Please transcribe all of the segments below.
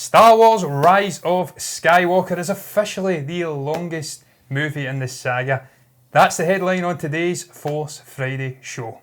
Star Wars Rise of Skywalker is officially the longest movie in the saga. That's the headline on today's Force Friday show.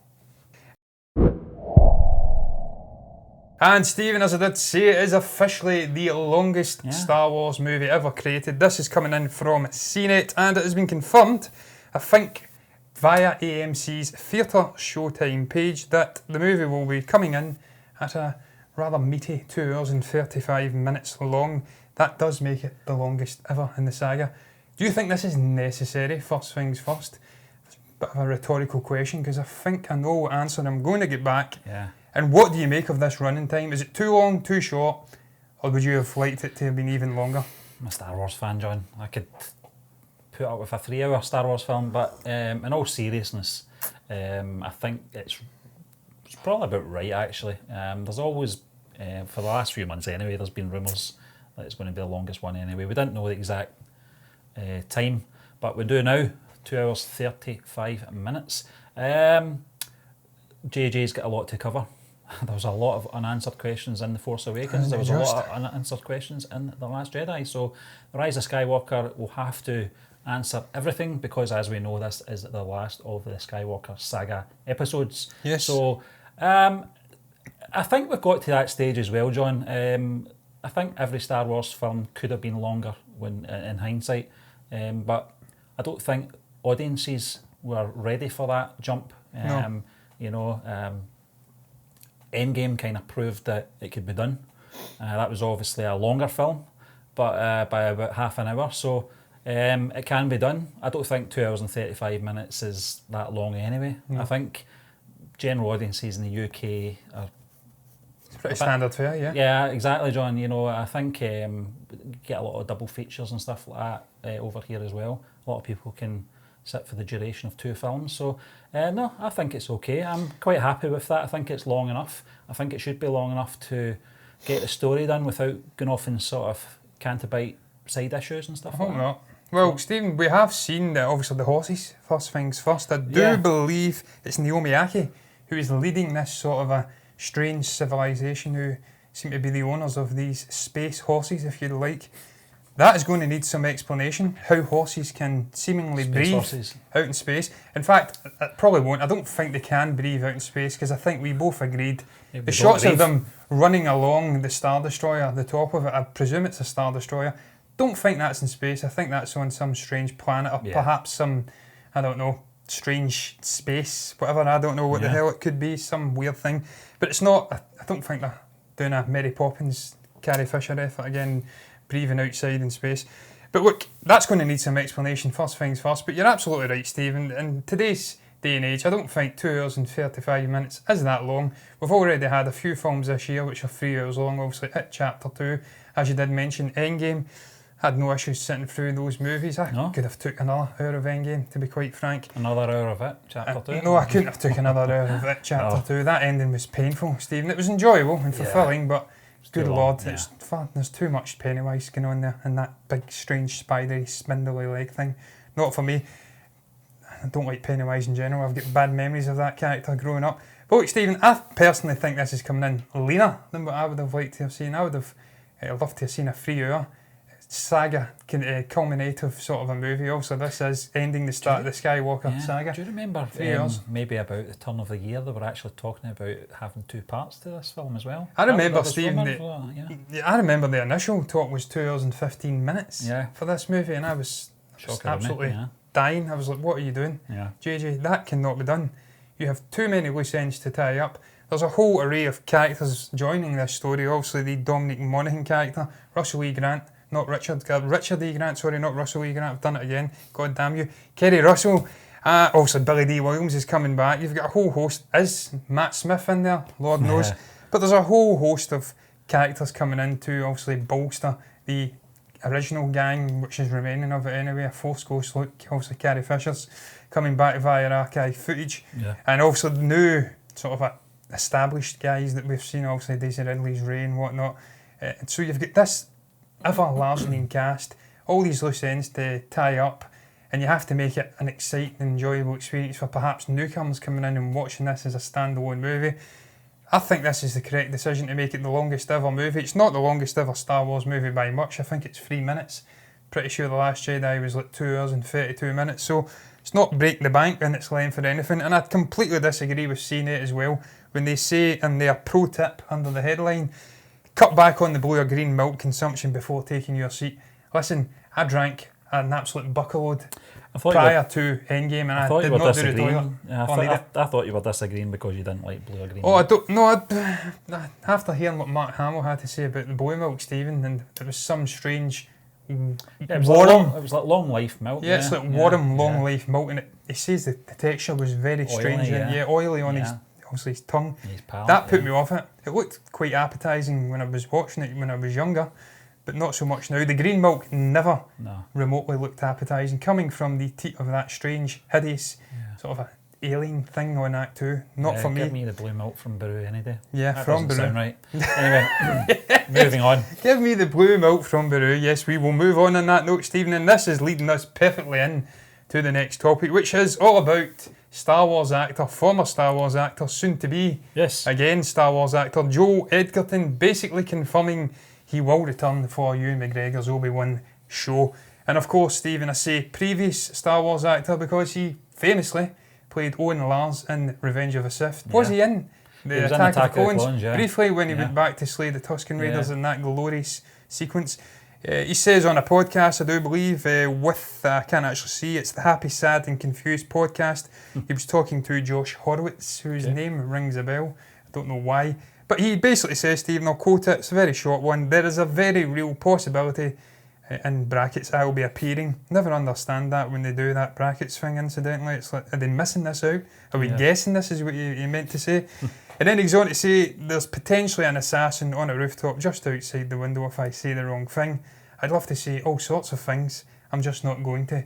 And Stephen, as I did say, it is officially the longest Star Wars movie ever created. This is coming in from CNET and it has been confirmed, I think, via AMC's Theatre Showtime page that the movie will be coming in at a rather meaty 2 hours and 35 minutes long. That does make it the longest ever in the saga. Do you think this is necessary? First things first. It's a bit of a rhetorical question because I think I know what answer I'm going to get back. Yeah. And what do you make of this running time? Is it too long, too short, or would you have liked it to have been even longer? I'm a Star Wars fan, John. I could put up with a 3-hour Star Wars film, but in all seriousness, I think it's probably about right, actually. There's always, for the last few months anyway, there's been rumours that it's going to be the longest one anyway. We didn't know the exact time, but we do now, 2 hours 35 minutes. JJ's got a lot to cover. There was a lot of unanswered questions in The Force Awakens. There was a lot of unanswered questions in The Last Jedi. So The Rise of Skywalker will have to answer everything because, as we know, this is the last of the Skywalker saga episodes. Yes. So I think we've got to that stage as well, John. I think every Star Wars film could have been longer when in hindsight, but I don't think audiences were ready for that jump. No. You know, Endgame kind of proved that it could be done. That was obviously a longer film, but by about half an hour. So it can be done. I don't think 2 hours and 35 minutes is that long anyway. No. I think general audiences in the UK are... It's pretty standard fare, yeah. Yeah, exactly, John. You know, I think get a lot of double features and stuff like that over here as well. A lot of people can sit for the duration of 2 films. So, no, I think it's okay. I'm quite happy with that. I think it's long enough. I think it should be long enough to get the story done without going off in sort of canter-bite side issues and stuff I hope like that. not. Well, Stephen, we have seen that obviously the horses, first things first. I do believe it's Naomi Ackie who is leading this sort of a strange civilization who seem to be the owners of these space horses, if you like. That is going to need some explanation, how horses can seemingly breathe out in space. In fact, it probably won't. I don't think they can breathe out in space because I think we both agreed. The shots of them running along the Star Destroyer, the top of it, I presume it's a Star Destroyer. Don't think that's in space. I think that's on some strange planet or perhaps some, I don't know, strange space, whatever. I don't know what the hell it could be, some weird thing. But it's not, I don't think they're doing a Mary Poppins, Carrie Fisher effort again, breathing outside in space. But look, that's going to need some explanation, first things first. But you're absolutely right, Stephen. In today's day and age, I don't think 2 hours and 35 minutes is that long. We've already had a few films this year which are 3 hours long. Obviously, It Chapter 2, as you did mention, Endgame. Had no issues sitting through those movies. I could have took another hour of Endgame, to be quite frank. Another hour of It Chapter 2? No, I couldn't have took another hour of It Chapter 2. That ending was painful, Stephen. It was enjoyable and fulfilling, but good Lord, it's fun. There's too much Pennywise going on there and that big, strange, spidery, spindly leg thing. Not for me. I don't like Pennywise in general. I've got bad memories of that character growing up. But look, Stephen, I personally think this is coming in leaner than what I would have liked to have seen. I would have loved to have seen a 3-hour saga, culminative sort of a movie. Also, this is ending the start of the Skywalker saga. Do you remember 3 hours? Maybe about the turn of the year they were actually talking about having 2 parts to this film as well? I remember, Stephen, I remember the initial talk was 2 hours and 15 minutes for this movie, and I was absolutely dying. I was like, what are you doing? JJ, that cannot be done. You have too many loose ends to tie up. There's a whole array of characters joining this story. Obviously, the Dominic Monaghan character, Russell E. Grant, not Richard E. Grant, sorry, not Russell E. Grant, I've done it again, god damn you. Kerry Russell, also Billy D. Williams is coming back. You've got a whole host. Is Matt Smith in there? Lord knows. But there's a whole host of characters coming in to obviously bolster the original gang, which is remaining of it anyway. A Force Ghost look, obviously Carrie Fisher's coming back via archive footage. And also the new sort of established guys that we've seen, obviously Daisy Ridley's Rey and whatnot. So you've got this ever-largening cast, all these loose ends to tie up, and you have to make it an exciting, enjoyable experience for perhaps newcomers coming in and watching this as a standalone movie. I think this is the correct decision to make it the longest ever movie. It's not the longest ever Star Wars movie by much. I think it's 3 minutes. Pretty sure The Last Jedi was like 2 hours and 32 minutes. So it's not breaking the bank in its length or anything. And I completely disagree with seeing it as well. When they say in their pro tip under the headline, cut back on the blue or green milk consumption before taking your seat. Listen, I drank an absolute bucketload prior to Endgame, and I did not do the toilet. I thought you were disagreeing because you didn't like blue or green. Oh, I don't. No, after hearing what Mark Hamill had to say about the boy milk, Stephen, and there was some strange it was like long life milk. Yeah, it's like warm, long life milk, and he says that the texture was very strange and oily on his tongue. His palate, that put me off it. It looked quite appetising when I was watching it when I was younger, but not so much now. The green milk never remotely looked appetising, coming from the teat of that strange, hideous sort of a alien thing on Act 2. Not for me. Give me the blue milk from Baru any day. Yeah, that from doesn't Baru. Sound right. Anyway, moving on. Give me the blue milk from Baru. Yes, we will move on that note, Stephen, and this is leading us perfectly in to the next topic, which is all about Star Wars actor, former Star Wars actor, soon to be again Star Wars actor Joel Edgerton, basically confirming he will return for Ewan McGregor's Obi-Wan show. And of course, Stephen, I say previous Star Wars actor because he famously played Owen Lars in Revenge of the Sith. Was he in the Attack of the Clones? Briefly, when he went back to slay the Tusken Raiders in that glorious sequence. He says on a podcast, I do believe, I can't actually see, it's the Happy, Sad and Confused podcast. He was talking to Josh Horowitz, whose name rings a bell. I don't know why. But he basically says, Stephen, I'll quote it, it's a very short one, there is a very real possibility, in brackets, I will be appearing. Never understand that when they do that brackets thing, incidentally. It's like, are they missing this out? Are we guessing this is what you meant to say? And then he goes on to say, there's potentially an assassin on a rooftop just outside the window if I say the wrong thing. I'd love to say all sorts of things. I'm just not going to.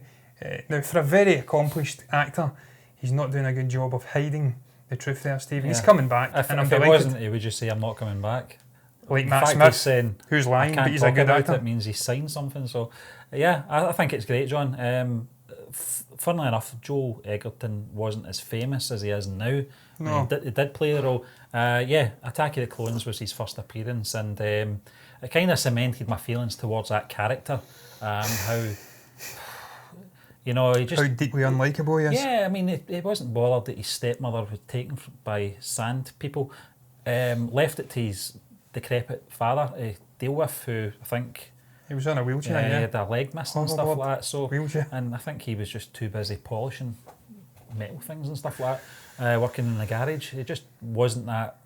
Now, for a very accomplished actor, he's not doing a good job of hiding the truth there, Stephen. He's coming back, and I'm delighted. If it wasn't, he would just say, I'm not coming back. Like Matt Smith, saying, who's lying, but he's a good actor. It means he's signed something. So, yeah, I think it's great, John. Funnily enough, Joel Edgerton wasn't as famous as he is now. No. He did play the role. Attack of the Clones was his first appearance, and it kind of cemented my feelings towards that character. How, he just... How deeply unlikable he is. Yeah, I mean, he wasn't bothered that his stepmother was taken by sand people. Left it to his decrepit father to deal with, who I think... He was on a wheelchair, He had a leg missing and stuff like that. So, wheelchair. And I think he was just too busy polishing metal things and stuff like that, working in the garage. He just wasn't that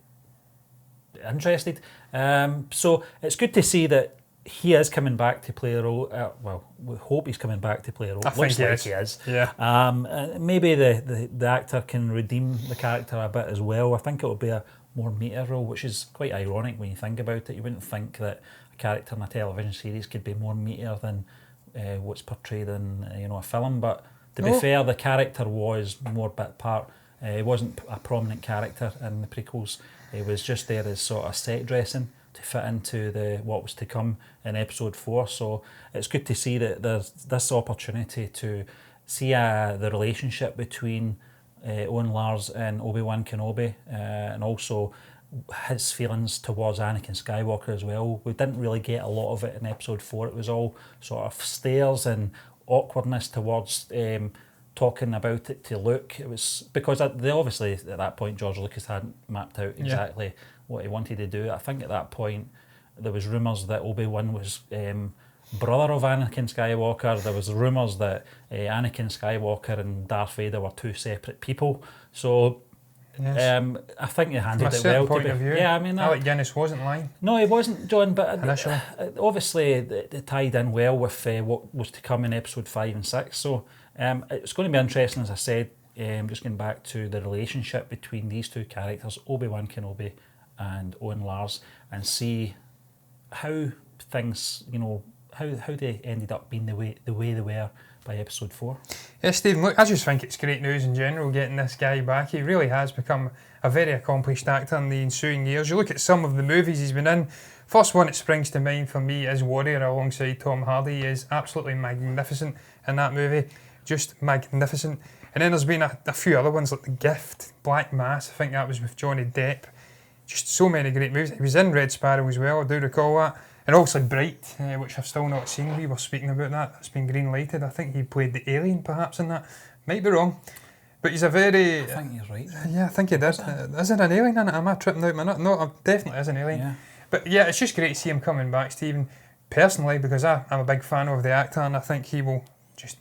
interested. So it's good to see that he is coming back to play a role. We hope he's coming back to play a role. Looks like he is. Yeah. Maybe the actor can redeem the character a bit as well. I think it will be a more meatier role, which is quite ironic when you think about it. You wouldn't think that a character in a television series could be more meatier than what's portrayed in a film. But to be fair, the character was more bit part. He wasn't a prominent character in the prequels. He was just there as sort of set dressing to fit into what was to come in episode 4. So it's good to see that there's this opportunity to see the relationship between Owen Lars and Obi-Wan Kenobi, and also his feelings towards Anakin Skywalker as well. We didn't really get a lot of it in episode 4. It was all sort of stares and awkwardness towards talking about it to Luke. It was because they obviously at that point George Lucas hadn't mapped out exactly what he wanted to do. I think at that point there was rumours that Obi-Wan was brother of Anakin Skywalker. There was rumours that Anakin Skywalker and Darth Vader were two separate people. So I think they handled it well. Point of view, I mean, Alec Guinness wasn't lying. No, he wasn't, John. But initially, obviously, it tied in well with what was to come in episode 5 and 6. So it's going to be interesting, as I said. Just going back to the relationship between these two characters, Obi-Wan Kenobi and Owen Lars, and see how things, how they ended up being the way they were by episode 4. Yeah, Stephen, look, I just think it's great news in general getting this guy back. He really has become a very accomplished actor in the ensuing years. You look at some of the movies he's been in. First one that springs to mind for me is Warrior alongside Tom Hardy. He is absolutely magnificent in that movie. Just magnificent. And then there's been a few other ones like The Gift, Black Mass. I think that was with Johnny Depp. just so many great movies. He was in Red Sparrow as well, I do recall that. And also Bright, which I've still not seen. We were speaking about that. That's been green lighted. I think he played the alien perhaps in that. Might be wrong. But he's a very... I think you're right. Yeah, I think he did. Is there an alien in it? Am I tripping out my nut? No, definitely is an alien. Yeah. But yeah, it's just great to see him coming back, Stephen. Personally, because I'm a big fan of the actor, and I think he will just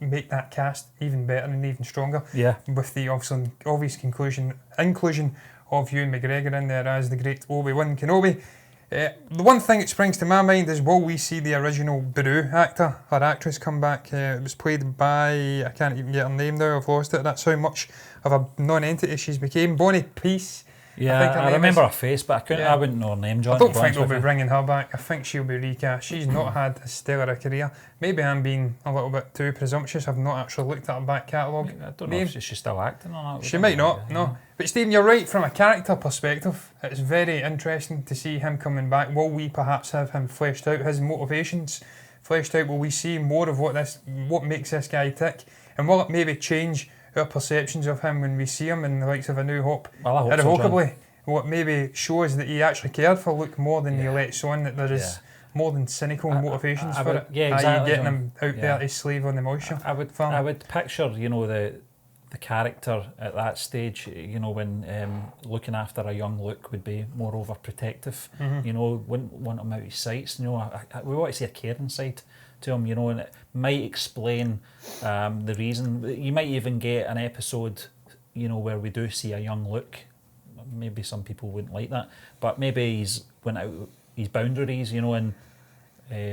make that cast even better and even stronger. Yeah. With the obvious inclusion of Ewan McGregor in there as the great Obi-Wan Kenobi. The one thing that springs to my mind is, will we see the original Beru actor or actress come back? It was played by, I can't even get her name now, I've lost it. That's how much of a non-entity she's became. Bonnie Peace. Yeah, I remember her face, but I wouldn't know her name, John. I don't think they'll be bringing her back. I think she'll be recast. She's not had as stellar a career. Maybe I'm being a little bit too presumptuous. I've not actually looked at her back catalogue. I don't know if she's still acting or not. She might not, no. But Stephen, you're right, from a character perspective, it's very interesting to see him coming back. Will we perhaps have him fleshed out, his motivations fleshed out? Will we see more of what makes this guy tick? And will it maybe change our perceptions of him when we see him in the likes of A New Hope? Well, I hope irrevocably. So, what maybe shows that he actually cared for Luke more than he lets on, that there is more than cynical motivations for it. Yeah, exactly. Getting him out there to slave on the moisture. I would picture, the character at that stage, when looking after a young Luke would be more overprotective. Wouldn't want him out of sights. We want to see a caring side to him, and it might explain the reason. You might even get an episode, where we do see a young Luke. Maybe some people wouldn't like that, but maybe he's went out his boundaries, and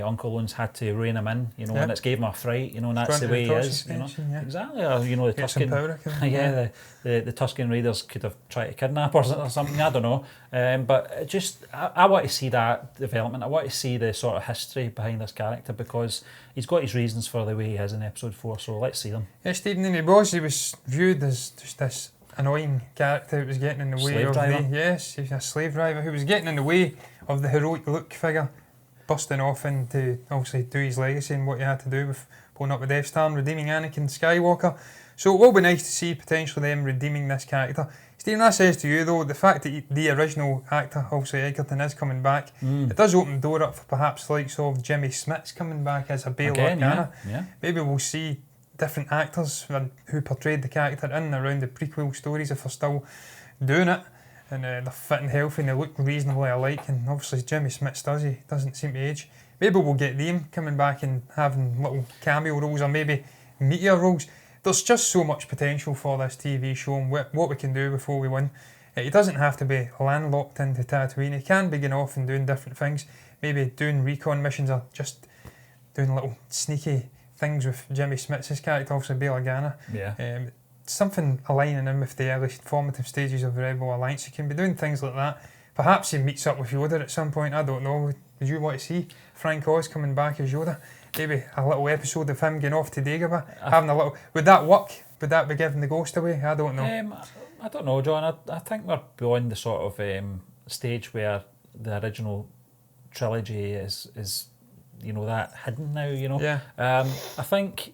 Uncle Owen's had to rein him in, and it's gave him a fright, and that's the way he is, Exactly, or, the Tusken, the Tusken Raiders could have tried to kidnap or something. I don't know, but I want to see that development. I want to see the sort of history behind this character, because he's got his reasons for the way he is in Episode 4. So let's see them. Yeah, Stephen, and he was viewed as just this annoying character who was getting in the way of he was a slave driver who was getting in the way of the heroic Luke figure busting off into obviously do his legacy and what he had to do with pulling up the Death Star and redeeming Anakin Skywalker. So it will be nice to see potentially them redeeming this character. Stephen, that says to you though, the fact that the original actor, obviously Edgerton, is coming back, it does open the door up for perhaps the likes of Jimmy Smits coming back as a Bail Organa. Maybe we'll see different actors who portrayed the character in and around the prequel stories, if they're still doing it, and they're fit and healthy and they look reasonably alike, and obviously Jimmy Smits he doesn't seem to age. Maybe we'll get them coming back and having little cameo roles, or maybe meteor roles. There's just so much potential for this TV show and what we can do before we win. It doesn't have to be landlocked into Tatooine. It can be going off and doing different things, maybe doing recon missions or just doing little sneaky things with Jimmy Smits' character, obviously Bail Organa. Something aligning in with the early formative stages of the Rebel Alliance. He can be doing things like that. Perhaps he meets up with Yoda at some point, I don't know. Would you want to see Frank Oz coming back as Yoda? Maybe a little episode of him going off to Dagobah, having a little... Would that work? Would that be giving the ghost away? I don't know. I don't know, John. I think we're beyond the sort of stage where the original trilogy is that hidden now, I think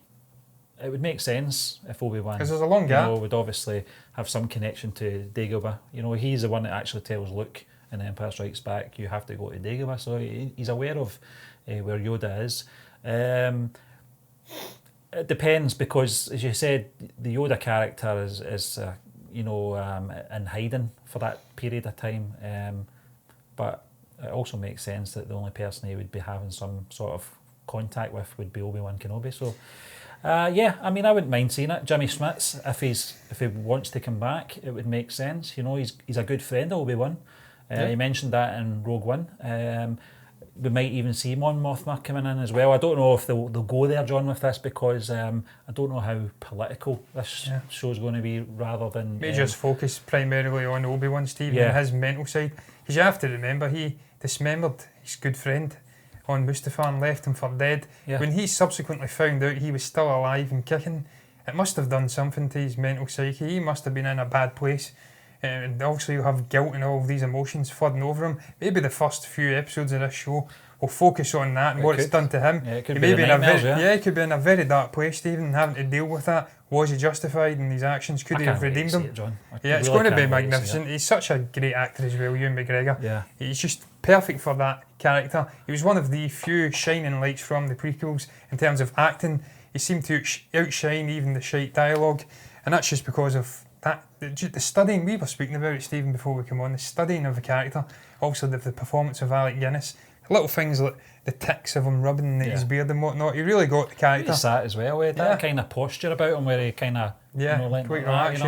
it would make sense if Obi-Wan, because there's a long gap, would obviously have some connection to Dagobah. He's the one that actually tells Luke in Empire Strikes Back, you have to go to Dagobah, so he's aware of where Yoda is. It depends, because as you said, the Yoda character is in hiding for that period of time, but it also makes sense that the only person he would be having some sort of contact with would be Obi-Wan Kenobi. So I wouldn't mind seeing it. Jimmy Smits, if he wants to come back, it would make sense. He's a good friend of Obi-Wan. He mentioned that in Rogue One. We might even see Mon Mothma coming in as well. I don't know if they'll go there, John, with this, because I don't know how political this show's going to be, rather than... Maybe just focus primarily on Obi-Wan, Steve, and his mental side. Because you have to remember, he dismembered his good friend on Mustafar and left him for dead. When he subsequently found out he was still alive and kicking, it must have done something to his mental psyche. He must have been in a bad place. And obviously you have guilt and all of these emotions flooding over him. Maybe the first few episodes of this show will focus on that and what it's done to him. It could he be may be in a nightmares, he could be in a very dark place, Stephen, and having to deal with that Was he justified in his actions? Could he have redeemed him? Yeah, it's really going to be can't wait magnificent. He's such a great actor as well, Ewan McGregor. Yeah. He's just perfect for that character. He was one of the few shining lights from the prequels in terms of acting. He seemed to outshine even the shite dialogue, and that's just because of that. The studying, we were speaking about it, Stephen, before we come on, the studying of the character, also the performance of Alec Guinness. Little things like the tics of him rubbing his beard and whatnot. He really got the character. He sat as well with that kind of posture about him, where he kind of quite relaxed,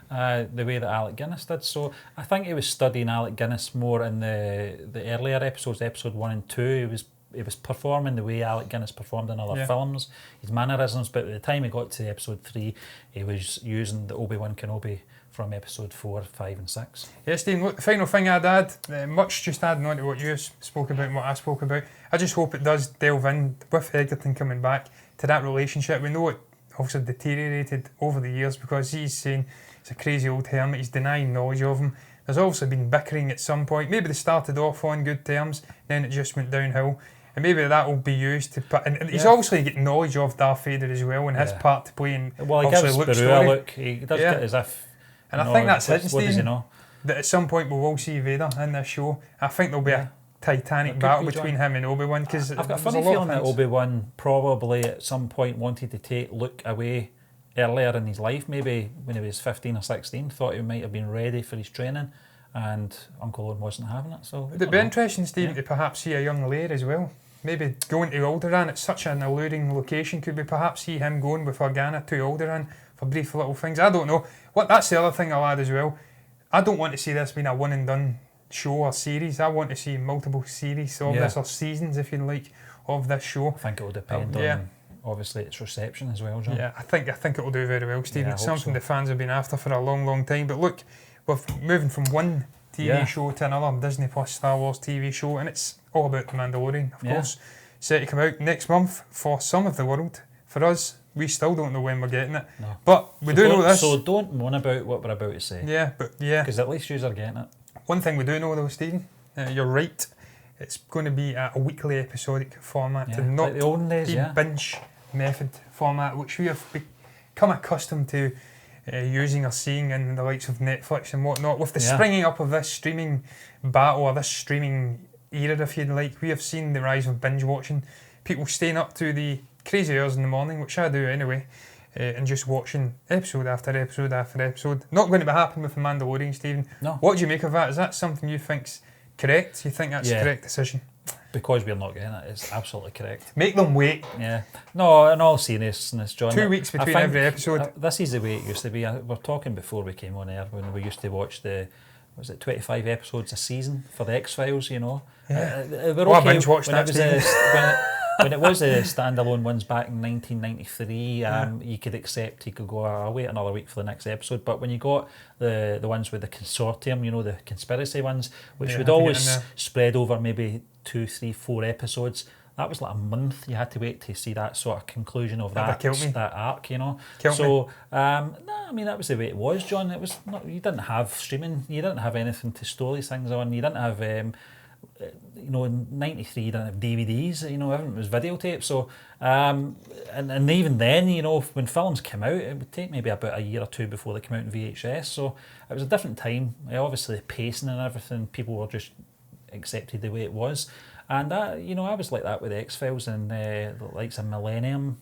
the way that Alec Guinness did. So I think he was studying Alec Guinness more in the earlier episodes, episode 1 and 2. He was performing the way Alec Guinness performed in other films, his mannerisms. But at the time he got to episode 3, he was using the Obi-Wan Kenobi from episode 4, 5 and 6. Yeah, Stephen, look, the final thing I'd add, much just adding on to what you spoke about and what I spoke about, I just hope it does delve in, with Edgerton coming back, to that relationship. We know it also deteriorated over the years because he's saying it's a crazy old hermit, he's denying knowledge of him. There's also been bickering at some point. Maybe they started off on good terms, then it just went downhill. And maybe that will be used to put. And he's obviously getting knowledge of Darth Vader as well, and his part to play in. Well, he gives Beru a look. He does get as if. And I think that's it, what does he know? That at some point we will see Vader in this show. I think there'll be a titanic battle between him and Obi-Wan, because I've got a funny feeling that Obi-Wan probably at some point wanted to take Luke away earlier in his life, maybe when he was 15 or 16, thought he might have been ready for his training, and Uncle Owen wasn't having it. So it'd be interesting, Stephen, to perhaps see a young Leia as well. Maybe going to Alderaan, it's such an alluring location. Could we perhaps see him going with Organa to Alderaan for brief little things? I don't know. That's the other thing I'll add as well. I don't want to see this being a one and done show or series. I want to see multiple series of this, or seasons, if you like, of this show. I think it will depend on obviously its reception as well, John. Yeah, I think it will do very well, Stephen. It's something the fans have been after for a long, long time. But look, we're moving from one TV show to another, Disney Plus Star Wars TV show, and it's all about The Mandalorian, of course. Set to come out next month for some of the world. For us, we still don't know when we're getting it. No. But we do know this. So don't moan about what we're about to say. Yeah, because at least you are getting it. One thing we do know though, Stephen, you're right. It's going to be a weekly episodic format, and not like the olden days, the binge method format, which we have become accustomed to using or seeing in the likes of Netflix and whatnot. With the springing up of this streaming battle, or this streaming era, if you'd like, we have seen the rise of binge watching. People staying up to the crazy hours in the morning, which I do anyway, and just watching episode after episode after episode. Not going to be happening with The Mandalorian, Stephen. No. What do you make of that? Is that something you think's correct? You think that's the correct decision? Because we're not getting it, it's absolutely correct. Make them wait. Yeah. No, in all seriousness, John. 2 weeks between every episode. This is the way it used to be. We're talking before we came on air, when we used to watch 25 episodes a season for the X-Files, you know. Yeah. We're I binge watched that, when it was a standalone ones back in 1993, you could accept, you could go, I'll wait another week for the next episode. But when you got the ones with the consortium, you know, the conspiracy ones, which would always spread over maybe 2, 3, 4 episodes, that was like a month. You had to wait to see that sort of conclusion of that arc, you know. I mean, that was the way it was, John. It was not, you didn't have streaming, you didn't have anything to store these things on, you didn't have you know, in 93 you didn't have DVDs, you know, everything was videotape. So and even then, you know, when films came out, it would take maybe about a year or two before they came out in VHS. So it was a different time. Obviously the pacing and everything, people were just accepted the way it was. And that, you know, I was like that with X-Files and the likes of Millennium,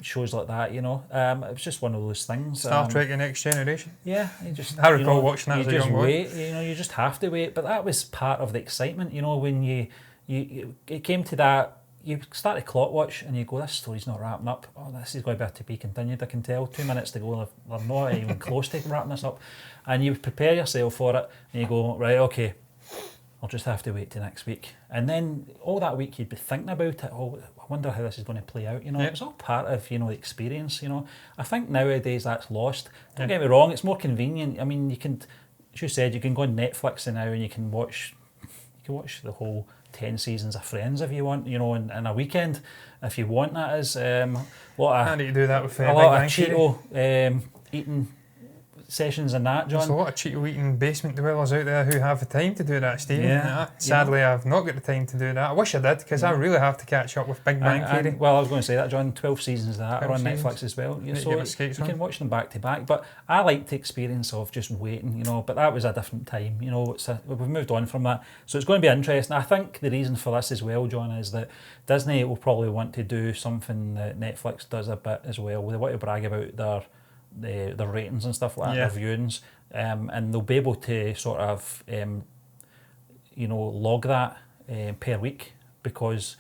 shows like that, you know. It was just one of those things. Star Trek: The Next Generation. Yeah, I recall watching that as a young boy. Wait, you know, you just have to wait. But that was part of the excitement, you know, when it came to that. You start to clock watch and you go, this story's not wrapping up. Oh, this is going to be continued. I can tell. 2 minutes to go. They're not even close to wrapping this up. And you prepare yourself for it, and you go, right, okay, I'll just have to wait till next week. And then all that week you'd be thinking about it. Oh, I wonder how this is going to play out. You know, it's all part of, you know, the experience. You know, I think nowadays that's lost. Don't get me wrong, it's more convenient. I mean, you can, as you said, you can go on Netflix now and you can watch the whole 10 seasons of Friends if you want. You know, in a weekend, if you want. That is I need to do that with a lot of Cheeto eating sessions and that, John. There's a lot of Cheeto-eating basement dwellers out there who have the time to do that, Stephen. Yeah, Sadly, I've not got the time to do that. I wish I did, because I really have to catch up with Big Bang Theory. Well, I was going to say that, John. 12 seasons of that are on Netflix as well. You can watch them back to back. But I like the experience of just waiting, But that was a different time, we've moved on from that. So it's going to be interesting. I think the reason for this as well, John, is that Disney will probably want to do something that Netflix does a bit as well. They want to brag about their ratings and stuff like that, their viewings, and they'll be able to sort of log that per week, because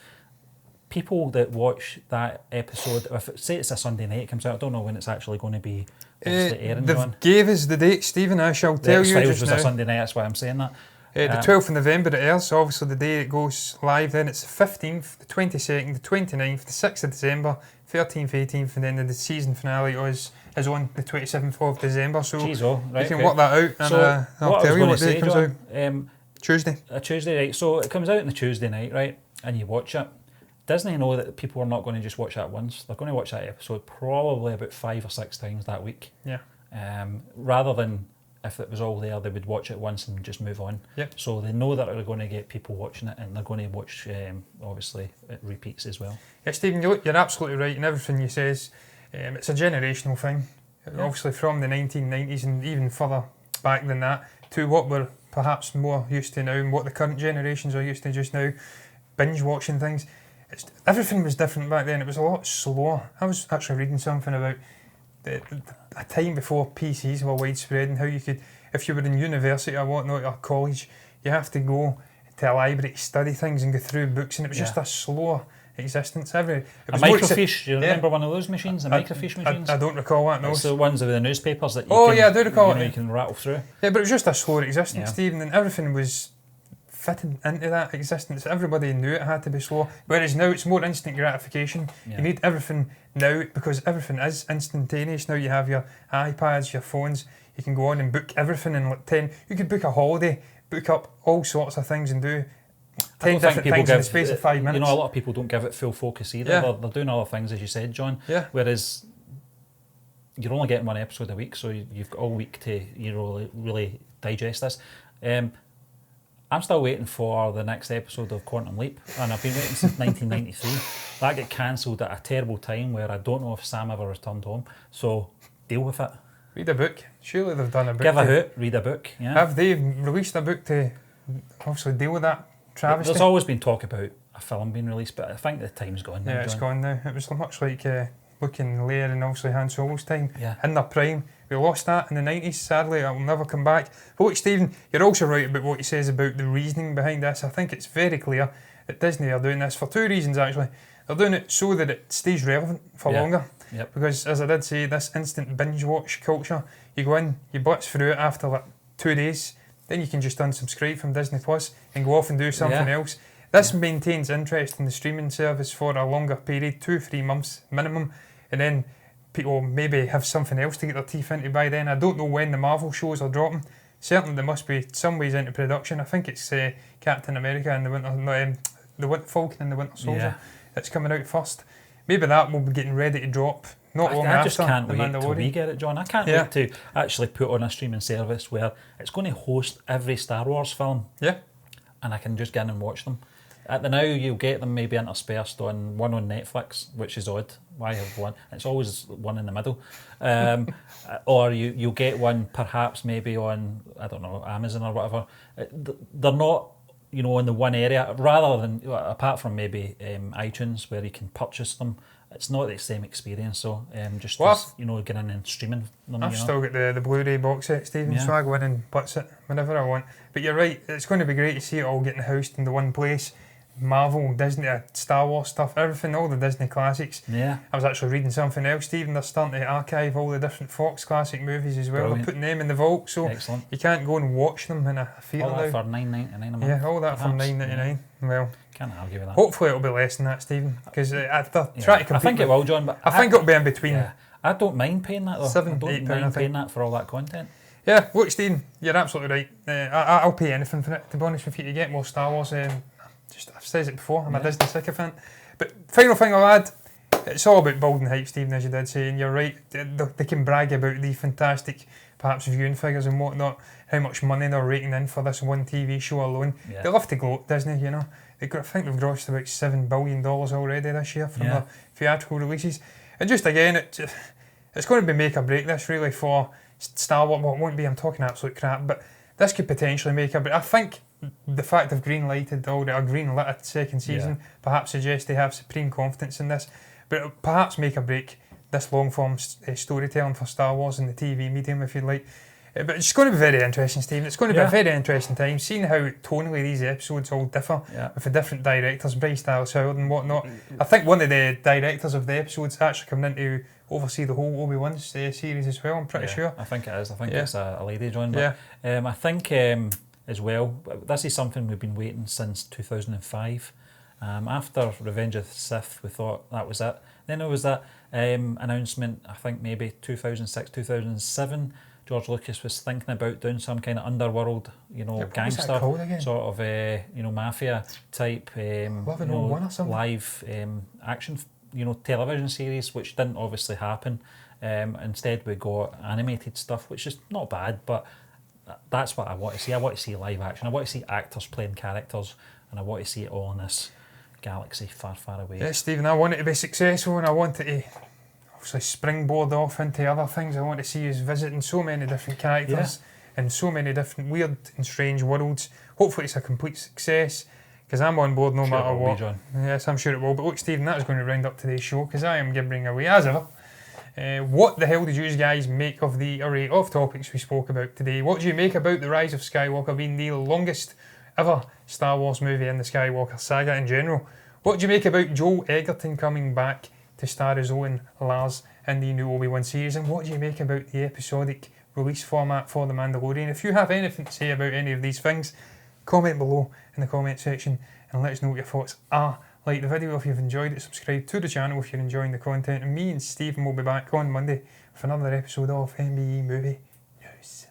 people that watch that episode, say it's a Sunday night it comes out, I don't know when it's actually going to be airing. They gave us the date, Stephen. I shall tell you just was now. A Sunday night, that's why I'm saying that. The 12th of November it airs, so obviously the day it goes live, then it's the 15th, the 22nd, the 29th, the 6th of December, 13th, 18th, and then the season finale is on the 27th of December. So you can work that out, and so I'll tell you what day it comes out. Tuesday. A Tuesday, right. So it comes out on the Tuesday night, right, and you watch it. Disney know that people are not going to just watch that once. They're going to watch that episode probably about 5 or 6 times that week. Yeah. Rather than, if it was all there, they would watch it once and just move on. Yep. So they know that they're going to get people watching it, and they're going to watch, obviously, it repeats as well. Yeah, Stephen, you're absolutely right in everything you says. It's a generational thing. Yeah. Obviously from the 1990s and even further back than that to what we're perhaps more used to now and what the current generations are used to just now, binge watching things. Everything was different back then. It was a lot slower. I was actually reading something about a time before PCs were widespread, and how you could, if you were in university or whatnot or college, you have to go to a library to study things and go through books, and it was just a slower existence. It was microfiche, do you remember one of those machines, the microfiche machines? I don't recall that, no. It's the ones with the newspapers that I do recall it. You can rattle through. Yeah, but it was just a slower existence, Stephen, and everything was fitted into that existence. Everybody knew it had to be slow, whereas now it's more instant gratification. You need everything now, because everything is instantaneous. Now you have your iPads, your phones, you can go on and book everything in like 10, you could book a holiday, book up all sorts of things and do 10 different things in the space of 5 minutes. A lot of people don't give it full focus either. Yeah. They're doing other things, as you said, John. Yeah. Whereas you're only getting one episode a week, so you've got all week to really digest this. I'm still waiting for the next episode of Quantum Leap, and I've been waiting since 1993. That got cancelled at a terrible time where I don't know if Sam ever returned home, so deal with it. Read a book. Surely they've done a book. Give a hoot, read a book. Yeah. Have they released a book to obviously deal with that travesty? There's always been talk about a film being released, but I think the time's gone now. Yeah, it's gone now. It was much like Luke and Leia and obviously Han Solo's time in their prime. We lost that in the 90s, sadly. It will never come back. But look, Stephen, you're also right about what he says about the reasoning behind this. I think it's very clear that Disney are doing this for 2 reasons, actually. They're doing it so that it stays relevant for longer. Yep. Because, as I did say, this instant binge watch culture, you go in, you blitz through it after like 2 days, then you can just unsubscribe from Disney Plus and go off and do something else. This maintains interest in the streaming service for a longer period, 2-3 months minimum, and then people maybe have something else to get their teeth into by then. I don't know when the Marvel shows are dropping. Certainly there must be some ways into production. I think it's Captain America and the Falcon and the Winter Soldier that's coming out first. Maybe that will be getting ready to drop not long after. I just can't the wait till we get it, John. I can't wait to actually put on a streaming service where it's going to host every Star Wars film. Yeah. And I can just get in and watch them. At the now, you'll get them maybe interspersed on one on Netflix, which is odd. Why have one? It's always one in the middle. Or you'll get one perhaps maybe on, I don't know, Amazon or whatever. They're not, in the one area, rather than, apart from maybe iTunes where you can purchase them, it's not the same experience. So getting in and streaming them. I've still got the Blu-ray box set, Stephen, so I go in and blitz it whenever I want. But you're right, it's going to be great to see it all getting housed in the one place. Marvel, Disney, Star Wars stuff, everything, all the Disney classics. Yeah. I was actually reading something else, Stephen. They're starting to archive all the different Fox classic movies as well. Brilliant. They're putting them in the vault, so you can't go and watch them in a theatre now. All that for $9.99 a month. Yeah, all that for $9.99. Well, can't argue with that. Hopefully it'll be less than that, Stephen, because they're trying to compete. I think it will, John, but I think it'll be in between. Yeah. I don't mind paying that though. £7, I don't mind paying that for all that content. Yeah, look, Stephen, you're absolutely right. I'll pay anything for it, to be honest with you, to get more Star Wars. I've said it before, I'm a Disney sycophant. But final thing I'll add, it's all about building hype, Stephen, as you did say, and you're right. They can brag about the fantastic perhaps viewing figures and whatnot, how much money they're raking in for this one TV show alone. Yeah. They love to gloat, Disney, you know. I think they've grossed about $7 billion already this year from the theatrical releases. And just again, it's going to be make or break this really for Star Wars. Well, it won't be, I'm talking absolute crap, but this could potentially make a break. I think the fact they've green-lighted or green-lit a second season perhaps suggests they have supreme confidence in this. But it'll perhaps make or break this long-form storytelling for Star Wars in the TV medium, if you like. But it's going to be very interesting, Stephen. It's going to be a very interesting time, seeing how tonally these episodes all differ with the different directors, Bryce Dallas Howard and whatnot. I think one of the directors of the episodes actually coming in to oversee the whole Obi-Wan series as well, I'm pretty sure. I think it is. I think it's a lady, John. But, I think as well, this is something we've been waiting since 2005. After Revenge of the Sith, we thought that was it. Then there was that announcement, I think maybe 2006, 2007, George Lucas was thinking about doing some kind of underworld, gangster sort of, mafia type, live action, television series, which didn't obviously happen. Instead, we got animated stuff, which is not bad, but that's what I want to see. I want to see live action. I want to see actors playing characters, and I want to see it all in this galaxy far, far away. Yeah, Stephen, I want it to be successful, and I want it to obviously springboard off into other things. I want to see us visiting so many different characters in so many different weird and strange worlds. Hopefully it's a complete success, because I'm on board no matter what. John. Yes, I'm sure it will. But look, Stephen, that is going to round up today's show, because I am gibbering away as ever. What the hell did you guys make of the array of topics we spoke about today? What do you make about The Rise of Skywalker being the longest ever Star Wars movie in the Skywalker saga in general? What do you make about Joel Edgerton coming back to star his own Lars in the new Obi-Wan series? And what do you make about the episodic release format for The Mandalorian? If you have anything to say about any of these things, comment below in the comment section and let us know what your thoughts are. Like the video if you've enjoyed it, subscribe to the channel if you're enjoying the content, and me and Stephen will be back on Monday with another episode of MBE Movie News.